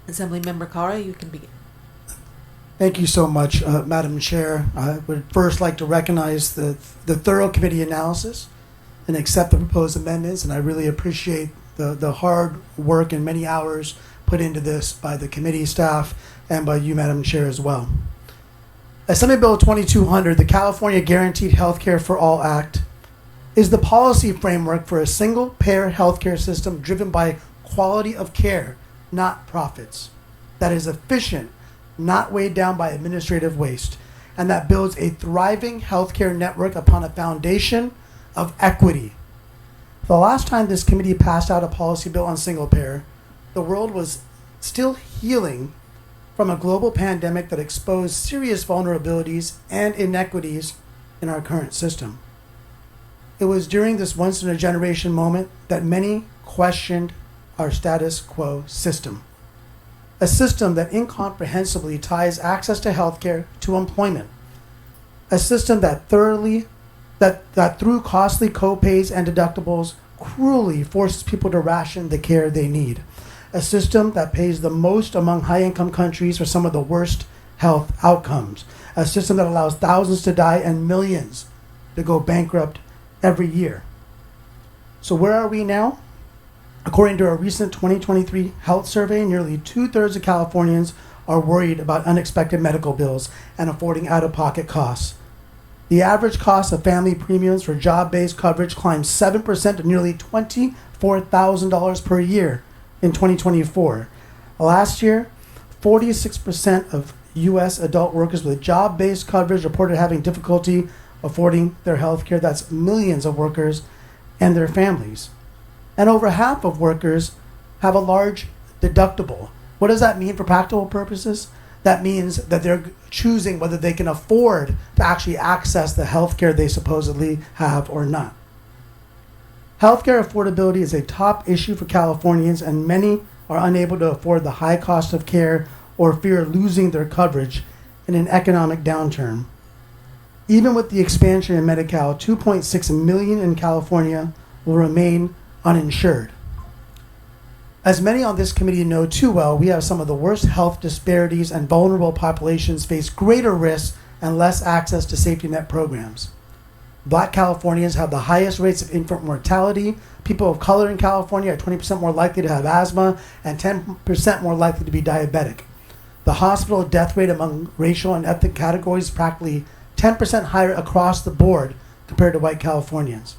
Assemblymember Kalra, you can begin. Thank you so much, Madam Chair. I would first like to recognize the thorough committee analysis and accept the proposed amendments, and I really appreciate the hard work and many hours put into this by the committee staff and by you, Madam Chair, as well. Assembly Bill 2200, the California Guaranteed Healthcare for All Act, is the policy framework for a single-payer healthcare system driven by quality of care, not profits, that is efficient, not weighed down by administrative waste, and that builds a thriving healthcare network upon a foundation of equity. The last time this committee passed out a policy bill on single payer, the world was still healing from a global pandemic that exposed serious vulnerabilities and inequities in our current system. It was during this once-in-a-generation moment that many questioned our status quo system, a system that incomprehensibly ties access to healthcare to employment, a system that through costly co-pays and deductibles cruelly forces people to ration the care they need, a system that pays the most among high-income countries for some of the worst health outcomes, a system that allows thousands to die and millions to go bankrupt every year. So where are we now? According to a recent 2023 health survey, nearly 2/3 of Californians are worried about unexpected medical bills and affording out-of-pocket costs. The average cost of family premiums for job-based coverage climbed 7% to nearly $24,000 per year in 2024. Last year, 46% of U.S. adult workers with job-based coverage reported having difficulty affording their health care. That's millions of workers and their families. And over half of workers have a large deductible. What does that mean for practical purposes? That means that they're choosing whether they can afford to actually access the health care they supposedly have or not. Healthcare affordability is a top issue for Californians, and many are unable to afford the high cost of care or fear losing their coverage in an economic downturn. Even with the expansion in Medi-Cal, 2.6 million in California will remain uninsured. As many on this committee know too well, we have some of the worst health disparities, and vulnerable populations face greater risks and less access to safety net programs. Black Californians have the highest rates of infant mortality. People of color in California are 20% more likely to have asthma and 10% more likely to be diabetic. The hospital death rate among racial and ethnic categories is practically 10% higher across the board compared to white Californians.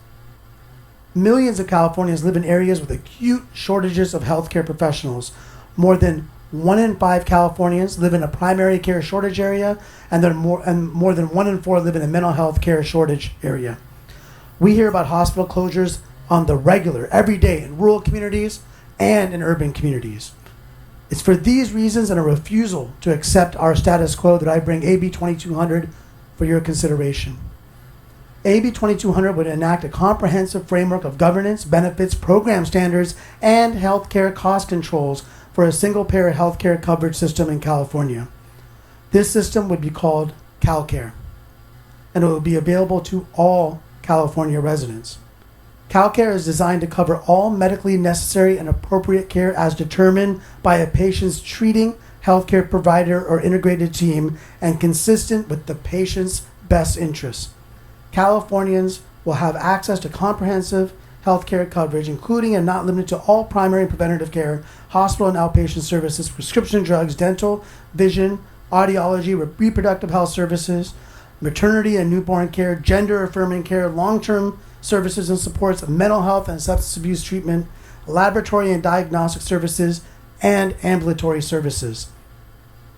Millions of Californians live in areas with acute shortages of healthcare professionals. More than 1 in 5 Californians live in a primary care shortage area, and more than 1 in 4 live in a mental health care shortage area. We hear about hospital closures on the regular, every day, in rural communities and in urban communities. It's for these reasons and a refusal to accept our status quo that I bring AB 2200 for your consideration. AB 2200 would enact a comprehensive framework of governance, benefits, program standards, and healthcare cost controls for a single-payer healthcare coverage system in California. This system would be called CalCare, and it will be available to all California residents. CalCare is designed to cover all medically necessary and appropriate care as determined by a patient's treating healthcare provider or integrated team and consistent with the patient's best interests. Californians will have access to comprehensive healthcare coverage, including and not limited to all primary and preventative care, hospital and outpatient services, prescription drugs, dental, vision, audiology, reproductive health services, maternity and newborn care, gender-affirming care, long-term services and supports, mental health and substance abuse treatment, laboratory and diagnostic services, and ambulatory services.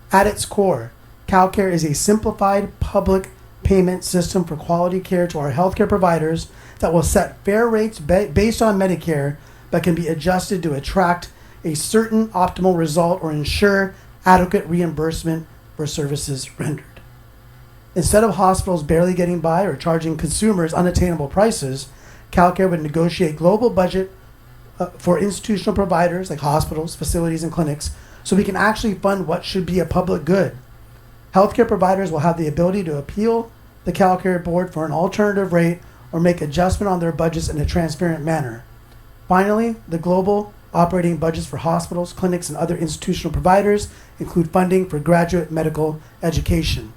At its core, CalCare is a simplified public payment system for quality care to our healthcare providers that will set fair rates based on Medicare but can be adjusted to attract a certain optimal result or ensure adequate reimbursement for services rendered. Instead of hospitals barely getting by or charging consumers unattainable prices, CalCare would negotiate global budget for institutional providers like hospitals, facilities, and clinics so we can actually fund what should be a public good. Healthcare providers will have the ability to appeal the CalCare board for an alternative rate or make adjustment on their budgets in a transparent manner. Finally, the global operating budgets for hospitals, clinics, and other institutional providers include funding for graduate medical education.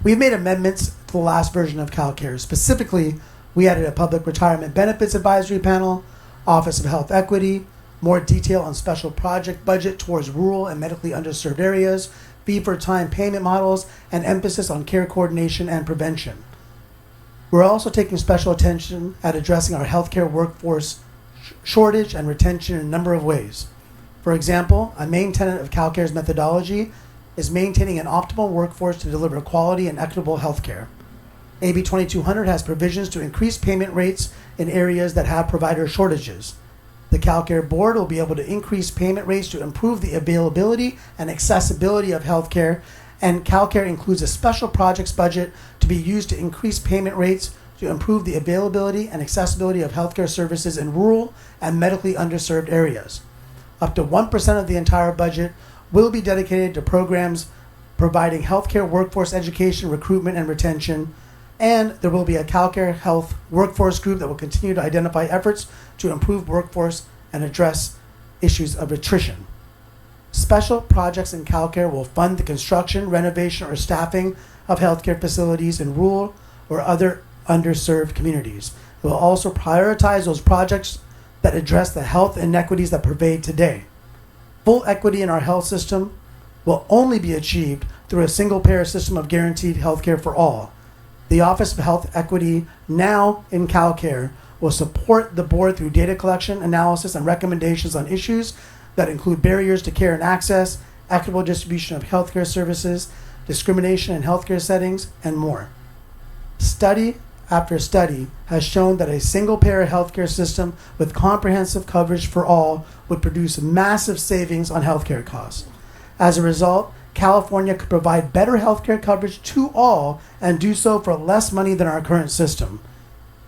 We've made amendments to the last version of CalCare. Specifically, we added a public retirement benefits advisory panel, Office of Health Equity, more detail on special project budget towards rural and medically underserved areas, fee-for-time payment models, and emphasis on care coordination and prevention. We're also taking special attention at addressing our healthcare workforce shortage and retention in a number of ways. For example, a main tenet of CalCare's methodology is maintaining an optimal workforce to deliver quality and equitable healthcare. AB 2200 has provisions to increase payment rates in areas that have provider shortages. The CalCare board will be able to increase payment rates to improve the availability and accessibility of healthcare, and CalCare includes a special projects budget to be used to increase payment rates to improve the availability and accessibility of healthcare services in rural and medically underserved areas. Up to 1% of the entire budget will be dedicated to programs providing healthcare workforce education, recruitment, and retention, and there will be a CalCare Health Workforce Group that will continue to identify efforts to improve workforce and address issues of attrition. Special projects in CalCare will fund the construction, renovation, or staffing of healthcare facilities in rural or other underserved communities. It will also prioritize those projects that address the health inequities that pervade today. Full equity in our health system will only be achieved through a single-payer system of guaranteed healthcare for all. The Office of Health Equity, now in CalCare, will support the board through data collection, analysis, and recommendations on issues that include barriers to care and access, equitable distribution of healthcare services, discrimination in healthcare settings, and more. Study after study has shown that a single-payer healthcare system with comprehensive coverage for all would produce massive savings on healthcare costs. As a result, California could provide better healthcare coverage to all and do so for less money than our current system.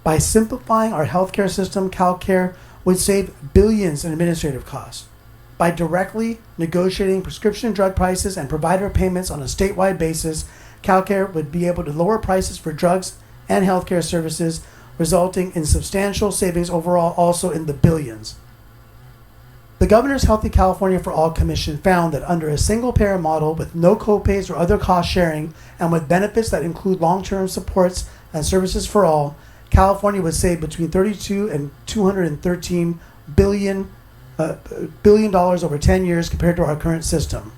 By simplifying our healthcare system, CalCare would save billions in administrative costs. By directly negotiating prescription drug prices and provider payments on a statewide basis, CalCare would be able to lower prices for drugs and healthcare services, resulting in substantial savings overall, also in the billions. The Governor's Healthy California for All Commission found that under a single-payer model with no copays or other cost sharing and with benefits that include long-term supports and services for all, California would save between $32 and $213 billion over 10 years compared to our current system.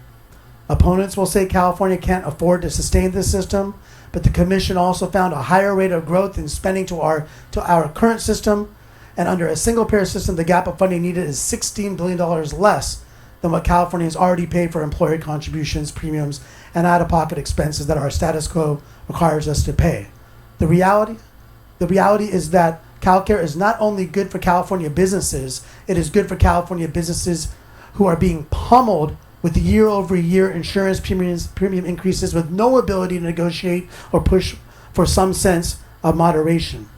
Opponents will say California can't afford to sustain this system, but the Commission also found a higher rate of growth in spending to our current system. And under a single-payer system, the gap of funding needed is $16 billion less than what California has already paid for employer contributions, premiums, and out-of-pocket expenses that our status quo requires us to pay. The reality is that CalCare is not only good for California businesses, it is good for California businesses who are being pummeled with year-over-year insurance premium increases with no ability to negotiate or push for some sense of moderation.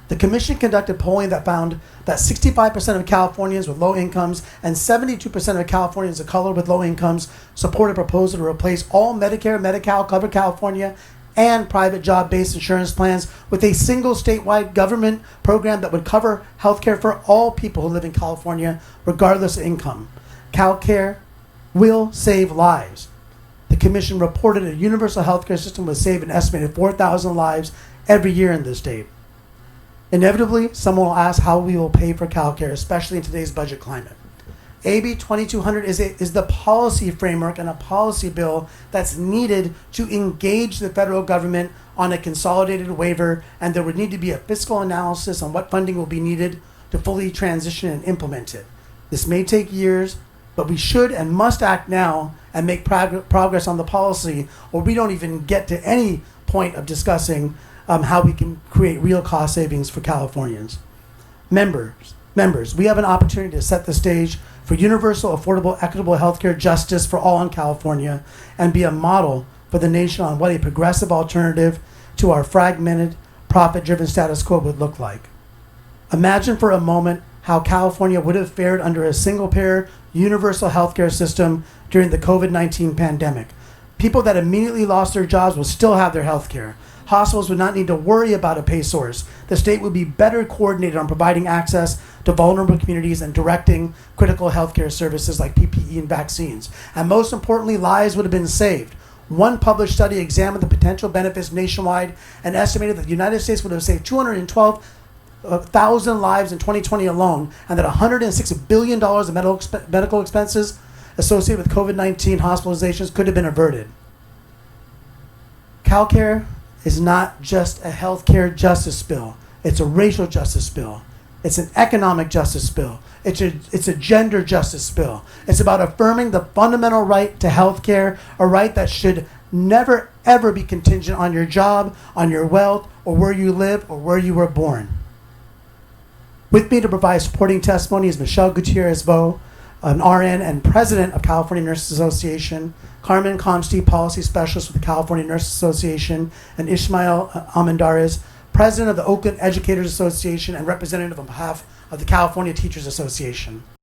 The Commission conducted polling that found that 65% of Californians with low incomes and 72% of Californians of color with low incomes support a proposal to replace all Medicare, Medi-Cal, Cover California, and private job-based insurance plans with a single statewide government program that would cover health care for all people who live in California, regardless of income. CalCare will save lives. The Commission reported a universal health care system would save an estimated 4,000 lives every year in the state. Inevitably, someone will ask how we will pay for CalCare, especially in today's budget climate. AB 2200 is the policy framework and a policy bill that's needed to engage the federal government on a consolidated waiver, and there would need to be a fiscal analysis on what funding will be needed to fully transition and implement it. This may take years, but we should and must act now and make progress on the policy, or we don't even get to any point of discussing how we can create real cost savings for Californians. Members, we have an opportunity to set the stage for universal, affordable, equitable healthcare justice for all in California and be a model for the nation on what a progressive alternative to our fragmented, profit-driven status quo would look like. Imagine for a moment how California would have fared under a single-payer, universal healthcare system during the COVID-19 pandemic. People that immediately lost their jobs will still have their healthcare. Hospitals would not need to worry about a pay source. The state would be better coordinated on providing access to vulnerable communities and directing critical healthcare services like PPE and vaccines. And most importantly, lives would have been saved. One published study examined the potential benefits nationwide and estimated that the United States would have saved 212,000 lives in 2020 alone, and that $106 billion of medical expenses associated with COVID-19 hospitalizations could have been averted. CalCare is not just a healthcare justice bill. It's a racial justice bill. It's an economic justice bill. It's a gender justice bill. It's about affirming the fundamental right to healthcare, a right that should never, ever be contingent on your job, on your wealth, or where you live, or where you were born. With me to provide supporting testimony is Michelle Gutierrez-Vo, an RN and president of California Nurses Association, Carmen Comste, policy specialist with the California Nurses Association, and Ismael Almendarez, president of the Oakland Educators Association and representative on behalf of the California Teachers Association.